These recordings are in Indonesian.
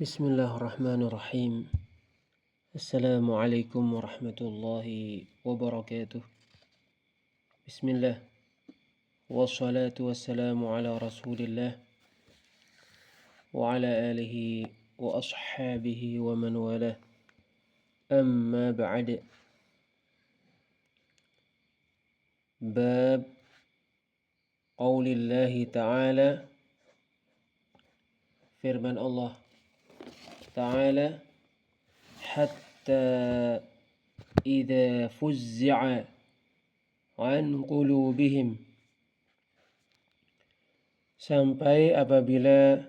Bismillahirrahmanirrahim. Assalamualaikum warahmatullahi wabarakatuh. Bismillah. Wassalatu wassalamu ala rasulillah wa ala alihi wa ashabihi wa man walah. Amma ba'd. Bab qaulillahi ta'ala, firman Allah Ta'ala, hatta idza fuzzi'a an qulubihim, sampai apabila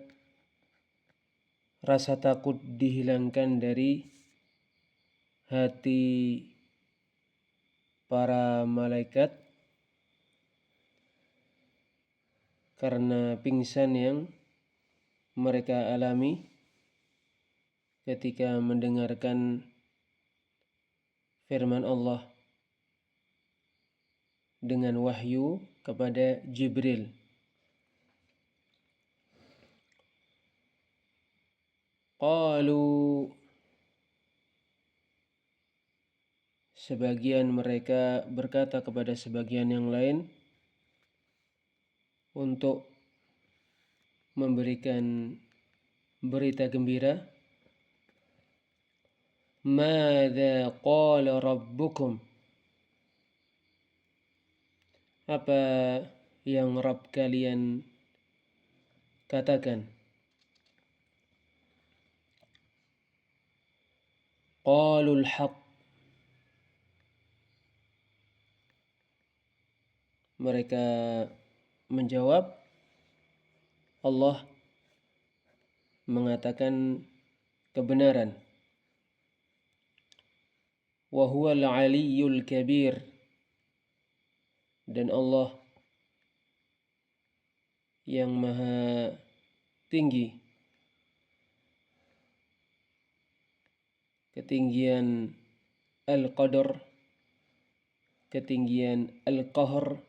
rasa takut dihilangkan dari hati para malaikat karena pingsan yang mereka alami ketika mendengarkan firman Allah dengan wahyu kepada Jibril. Qalu, sebagian mereka berkata kepada sebagian yang lain untuk memberikan berita gembira, Madza qala rabbukum, apa yang Rabb kalian katakan? Qalul haqq, mereka menjawab, Allah mengatakan kebenaran. Wa huwal aliyyul kabir, dan Allah yang maha tinggi, ketinggian al-qadar, ketinggian al-qahr,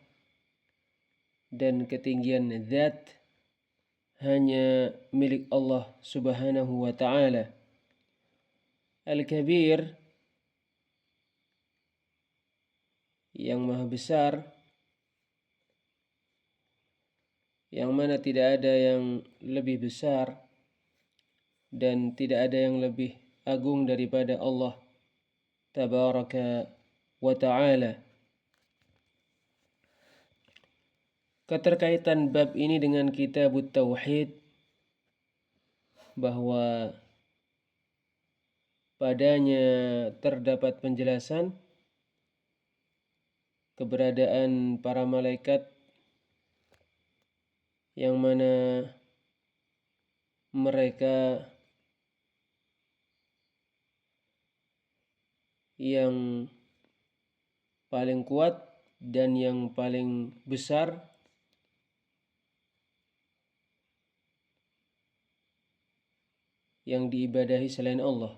dan ketinggian zat hanya milik Allah subhanahu wa ta'ala. Al-kabir, yang maha besar, yang mana tidak ada yang lebih besar dan tidak ada yang lebih agung daripada Allah tabaraka wa ta'ala. Keterkaitan bab ini dengan Kitabut Tauhid, bahwa padanya terdapat penjelasan keberadaan para malaikat yang mana mereka yang paling kuat dan yang paling besar yang diibadahi selain Allah.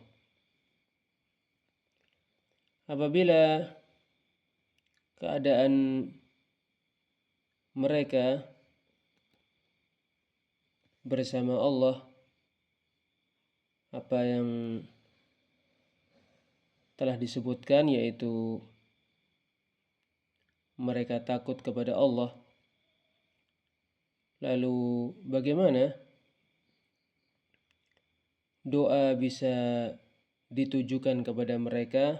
Apabila keadaan mereka bersama Allah, apa yang telah disebutkan, yaitu mereka takut kepada Allah, lalu bagaimana doa bisa ditujukan kepada mereka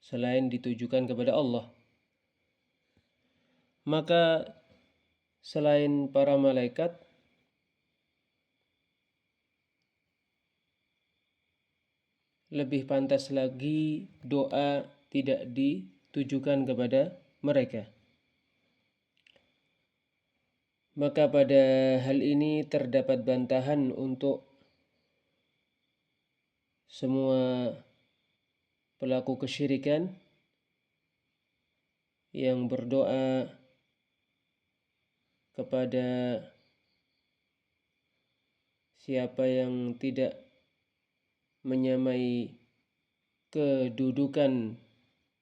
selain ditujukan kepada Allah? Maka selain para malaikat, lebih pantas lagi doa tidak ditujukan kepada mereka. Maka pada hal ini terdapat bantahan untuk semua pelaku kesyirikan yang berdoa kepada siapa yang tidak menyamai kedudukan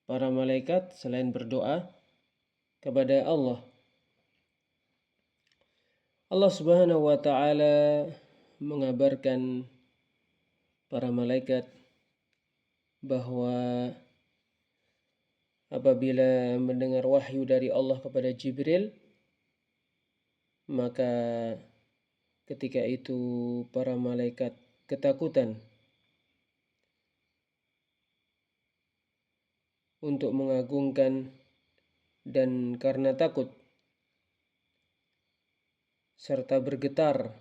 para malaikat selain berdoa kepada Allah. Allah Subhanahu wa ta'ala mengabarkan para malaikat bahwa apabila mendengar wahyu dari Allah kepada Jibril, maka ketika itu para malaikat ketakutan untuk mengagungkan, dan karena takut serta bergetar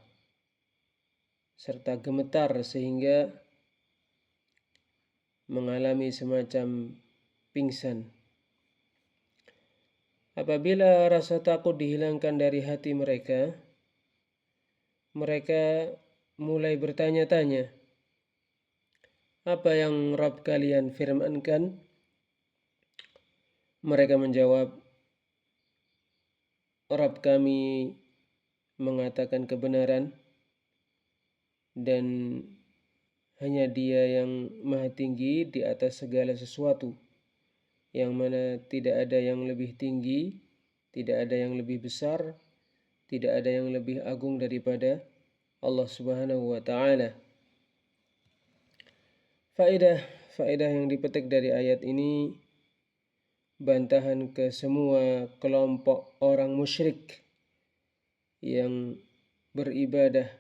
serta gemetar sehingga mengalami semacam pingsan. Apabila rasa takut dihilangkan dari hati mereka, mereka mulai bertanya-tanya, apa yang Rabb kalian firmankan? Mereka menjawab, Rabb kami mengatakan kebenaran dan hanya Dia yang maha tinggi di atas segala sesuatu, yang mana tidak ada yang lebih tinggi, tidak ada yang lebih besar, tidak ada yang lebih agung daripada Allah Subhanahu wa ta'ala. Faedah yang dipetik dari ayat ini, bantahan ke semua kelompok orang musyrik yang beribadah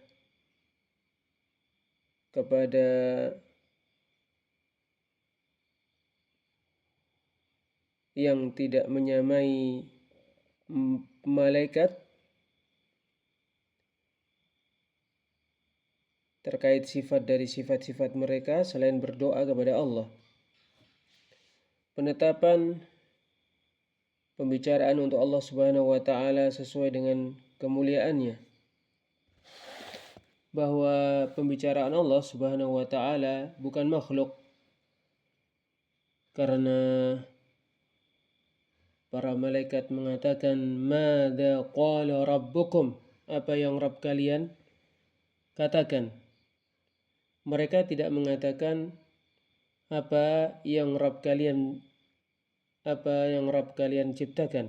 kepada yang tidak menyamai malaikat terkait sifat dari sifat-sifat mereka selain berdoa kepada Allah. Penetapan pembicaraan untuk Allah Subhanahu wa ta'ala sesuai dengan kemuliaannya, bahwa pembicaraan Allah Subhanahu wa ta'ala bukan makhluk, karena para malaikat mengatakan, "Madza qala rabbukum?" Apa yang Rabb kalian katakan. Mereka tidak mengatakan apa yang Rabb kalian ciptakan.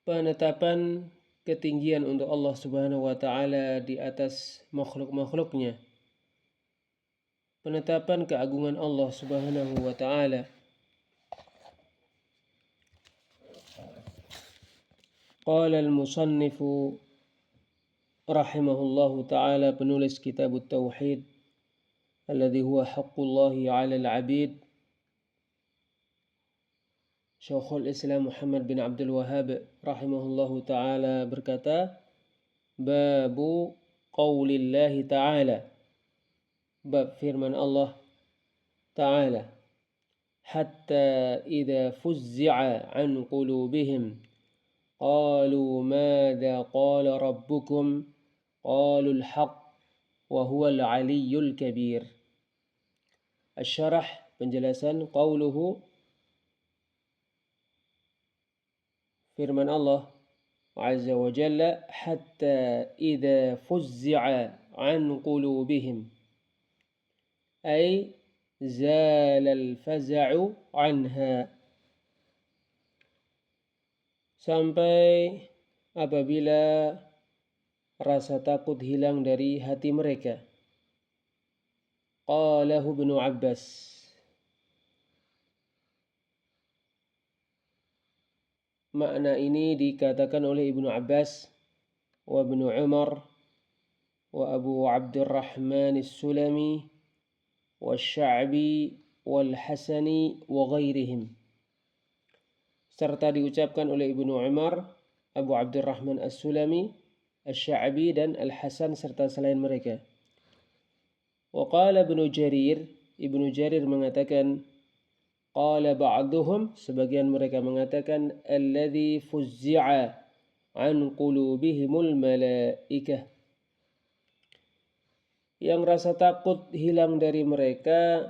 Penetapan ketinggian untuk Allah Subhanahu wa ta'ala di atas makhluk-makhluknya. Penetapan keagungan Allah Subhanahu wa ta'ala. Qala al-musannif rahimahullahu ta'ala, penulis kitab Tauhid, alladhi huwa haqqullahi 'ala al-'abid, Syekhul Islam Muhammad bin Abdul Wahhab rahimahullahu ta'ala berkata, babu qaulillahi ta'ala, bab firman Allah ta'ala, hatta idza fuzzi'a an qulubihim qalu madza qala rabbukum qalu al-haq wa huwa al-'aliyyul kabir. Asy-syarah, penjelasan, qauluhu, firman Allah Azza wa Jalla, hatta idza fuzzi'a an qulubihim, ay zala al-faza'u anha, sampai apabila rasa takut hilang dari hati mereka. Qalahu Ibnu Abbas, makna ini dikatakan oleh Ibnu Abbas wa Ibnu Umar wa Abu Abdurrahman as-Sulami wa Sya'bi wal Hasani wa ghairihim, serta diucapkan oleh Ibnu Umar, Abu Abdurrahman as-Sulami, Asy-Sya'bi dan Al-Hasan serta selain mereka. Wa qala Ibnu Jarir mengatakan, qala ba'duhum, sebagian mereka mengatakan, alladzi fuzzi'a an qulubihimul malaikah, yang rasa takut hilang dari mereka.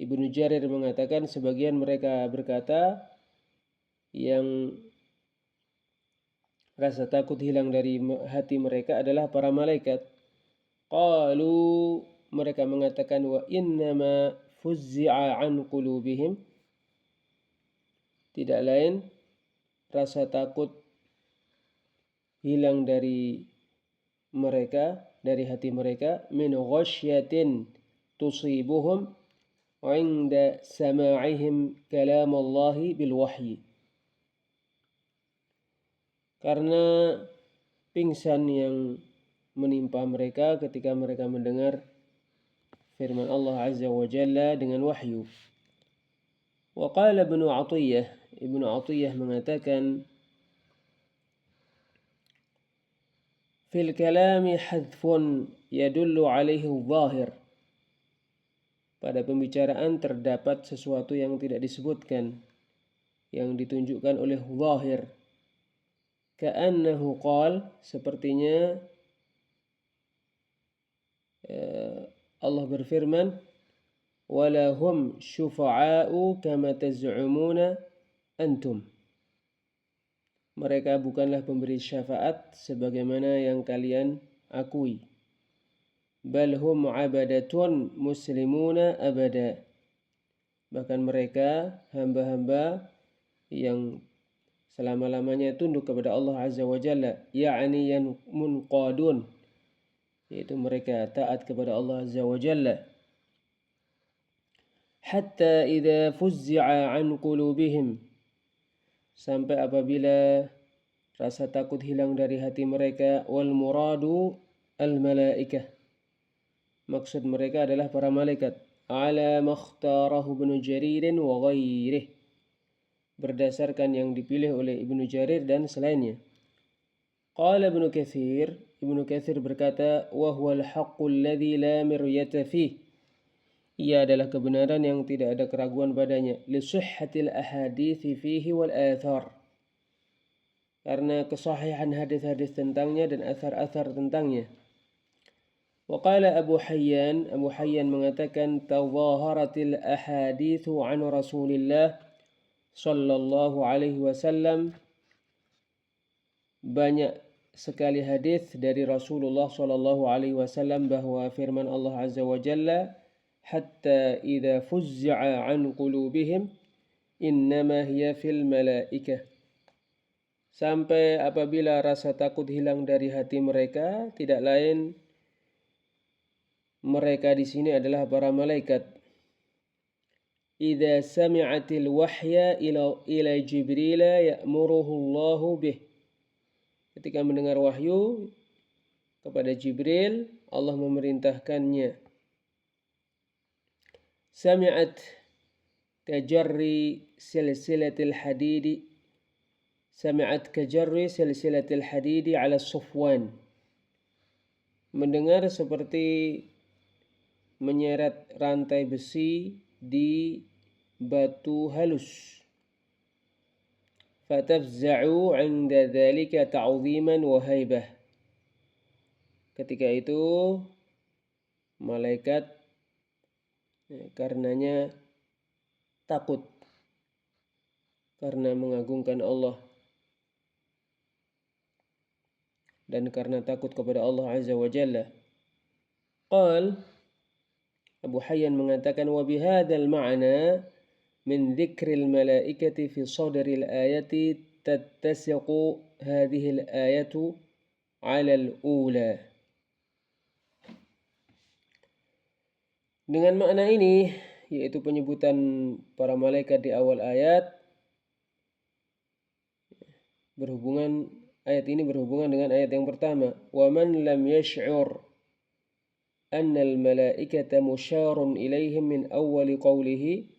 Ibnu Jarir mengatakan, sebagian mereka berkata, yang rasa takut hilang dari hati mereka adalah para malaikat. Qalu, mereka mengatakan, wa innama fuzzi'a an qulubihim, tidak lain rasa takut hilang dari mereka dari hati mereka min ghasyatin tusibuhum 'inda sama'ihim kalam Allah bil wahyi. Karena pingsan yang menimpa mereka ketika mereka mendengar firman Allah Azza wa Jalla dengan wahyu. Wa qala Ibnu Athiyyah mengatakan fil kalami hadfun yadullu alaihi zahir. Pada pembicaraan terdapat sesuatu yang tidak disebutkan yang ditunjukkan oleh zahir. Ka'annahu qal, sepertinya Allah berfirman wala hum syufa'a'u kama taz'umuna antum. Mereka bukanlah pemberi syafaat sebagaimana yang kalian akui. Bal hum 'abadatun muslimuna abada. Bahkan mereka hamba-hamba yang selama-lamanya tunduk kepada Allah Azza wa Jalla, ya'ni yang munqadun, yaitu mereka taat kepada Allah Azza wa Jalla. Hatta idza fuzzi'a an qulubihim, sampai apabila rasa takut hilang dari hati mereka, wal muradu al malaikah, maksud mereka adalah para malaikat, ala makhtarahu Ibnu Jarir wa ghairih, berdasarkan yang dipilih oleh Ibnu Jarir dan selainnya. Qala Ibnu Katsir berkata, wa huwal haqqul ladzi la miryata fih, ia adalah kebenaran yang tidak ada keraguan padanya, li sihhatil ahadithi fihi wal athar, karena kesahihan hadis-hadis tentangnya dan athar-athar tentangnya. Wa qala Abu Hayyan mengatakan tawaharatil ahadithu an Rasulillah sallallahu alaihi wasallam, banyak sekali hadis dari Rasulullah sallallahu alaihi wasallam bahwa firman Allah Azza wa Jalla, hatta idza fuzzi'a an qulubihim innama hiya fil malaikah, sampai apabila rasa takut hilang dari hati mereka, tidak lain mereka di sini adalah para malaikat. Idza sami'atil wahya ila Jibril ya'muruhu Allahu bih, ketika mendengar wahyu kepada Jibril, Allah memerintahkannya. Sami'at kajarri silsilatil hadidi ala Sufwan, mendengar seperti menyeret rantai besi di batu halus. Fatafza'u 'inda dzalika ta'dhiman wa haibah, ketika itu malaikat karenanya takut karena mengagungkan Allah dan karena takut kepada Allah Azza wa Jalla. Qal, Abu Hayyan mengatakan, wa bihadzal ma'na min dzikril malaikati fi sadril ayati tattasiqu hadhihi al-ayatu 'ala al-ula. Dengan makna ini, yaitu penyebutan para malaikat di awal ayat, ayat ini berhubungan dengan ayat yang pertama. Wa man lam yash'ur anna al-malaikata musyarun ilaihim min awwali qawlihi,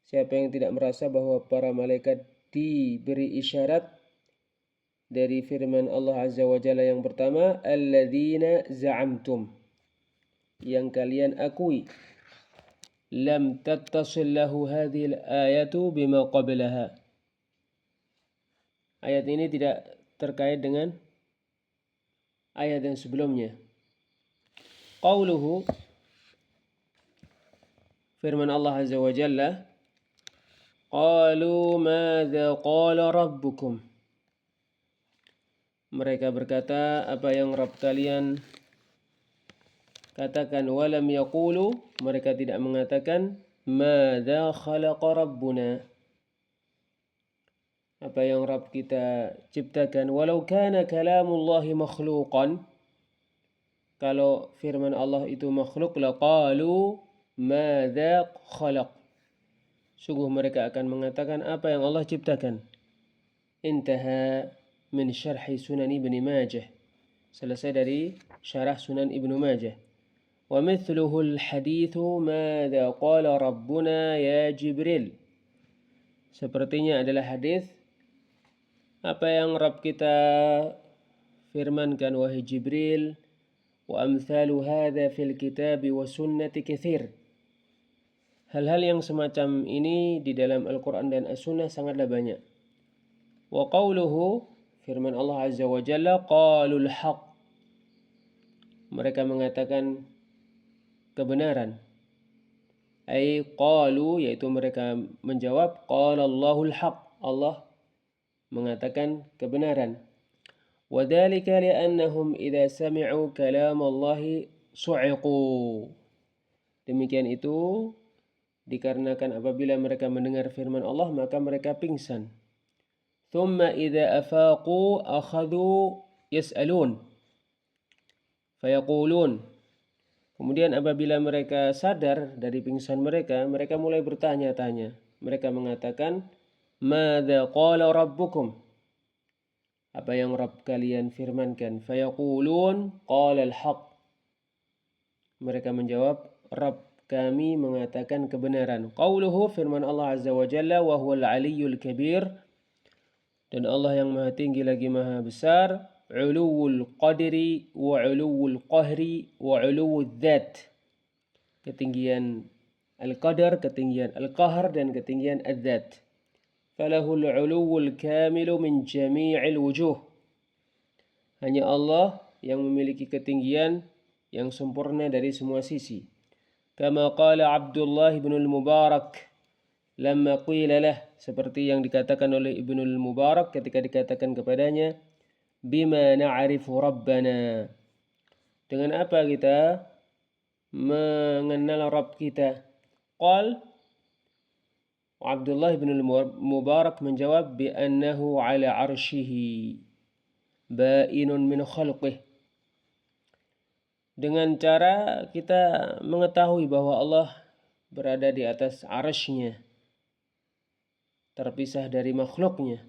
siapa yang tidak merasa bahwa para malaikat diberi isyarat dari firman Allah Azza wa Jalla yang pertama, alladzina za'amtum, yang kalian akui, lam tattasil lahu hadhil ayatu bima qablaha, ayat ini tidak terkait dengan ayat yang sebelumnya. Qauluhu, firman Allah Azza wa Jalla, qalu madza qala rabbukum, mereka berkata, apa yang Rabb kalian katakan. Walam yaqulu, mereka tidak mengatakan madza khalaqa rabbuna, apa yang Rabb kita ciptakan. Walau kana kalamullahi makhluqan, kalau firman Allah itu makhluk, laqalu madza khalaq. Sungguh mereka akan mengatakan apa yang Allah ciptakan. Intaha min syarhi Sunan Ibnu Majah. Selesai dari syarah Sunan Ibnu Majah. Wa mithluhu al-hadithu madza qala rabbuna ya Jibril. Sepertinya adalah hadis apa yang Rabb kita firmankan wahai Jibril. Wa amthalu hadza fil kitab wa sunnati katsir. Hal-hal yang semacam ini di dalam Al-Quran dan As-Sunnah sangatlah banyak. Wa qawluhu, firman Allah Azza wa Jalla, qalul haq. Mereka mengatakan kebenaran. Ay qalu, yaitu mereka menjawab, qalallahul haq. Allah mengatakan kebenaran. Wa dhalika li'annahum idha sami'u kalam Allahi su'iqu. Demikian itu dikarenakan apabila mereka mendengar firman Allah maka mereka pingsan. Thumma idza afaqu akhadhu yas'alun fayaqulun. Kemudian apabila mereka sadar dari pingsan mereka, mereka mulai bertanya-tanya. Mereka mengatakan, "Madza qala rabbukum?" Apa yang Rabb kalian firmankan? Fayaqulun qala al-haq. Mereka menjawab, Rabb kami mengatakan kebenaran. Qauluhu, firman Allah Azza wa Jalla, wa huwal aliyyul kabir. Dan Allah yang maha tinggi lagi maha besar. Uluwul qadri wa uluwul qahri wa uluwul dhat. Ketinggian al-qadar, ketinggian al-qahr, dan ketinggian al-dhat. Falahul uluwul kamilu min jami'il wujuh. Hanya Allah yang memiliki ketinggian yang sempurna dari semua sisi. Kama qala Abdullah ibn al-Mubarak lamma qila lah, seperti yang dikatakan oleh Ibnu al-Mubarak ketika dikatakan kepadanya, bima na'rifu rabbana, dengan apa kita mengenal Rabb kita? Qal, Abdullah ibn al-Mubarak menjawab, bi annahu ala arshihi ba'inun min khalqih, dengan cara kita mengetahui bahwa Allah berada di atas arsy-Nya, terpisah dari makhluknya.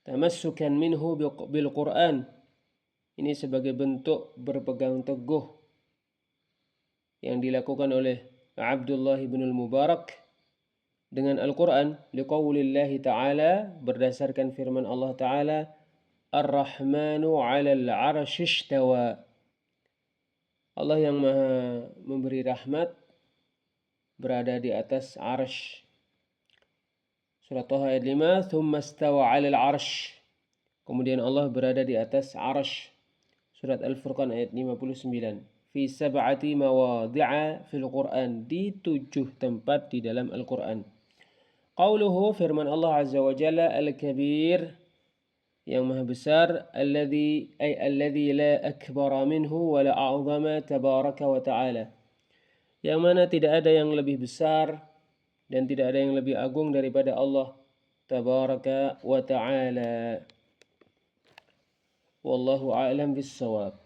Tamassukan minhu bil Quran, ini sebagai bentuk berpegang teguh yang dilakukan oleh Abdullah ibn al-Mubarak dengan Al-Quran. Liqaulillahi ta'ala, berdasarkan firman Allah ta'ala, Ar-Rahmanu 'alal 'arsy istawa. Allah yang maha memberi rahmat berada di atas arsy. Surat Taha ayat 5, thumma istawa 'alal 'arsy. Kemudian Allah berada di atas arsy. Surat Al-Furqan ayat 59. Fi sab'ati mawadhi'a fil Qur'an, di 7 tempat di dalam Al-Qur'an. Qauluhu, firman Allah Azza wa Jalla, al-kabir, yang maha besar, alladhi la akbara minhu wa la a'zama tabaraka wa ta'ala, yang mana tidak ada yang lebih besar dan tidak ada yang lebih agung daripada Allah tabaraka wa ta'ala. Wallahu a'lam bis-shawab.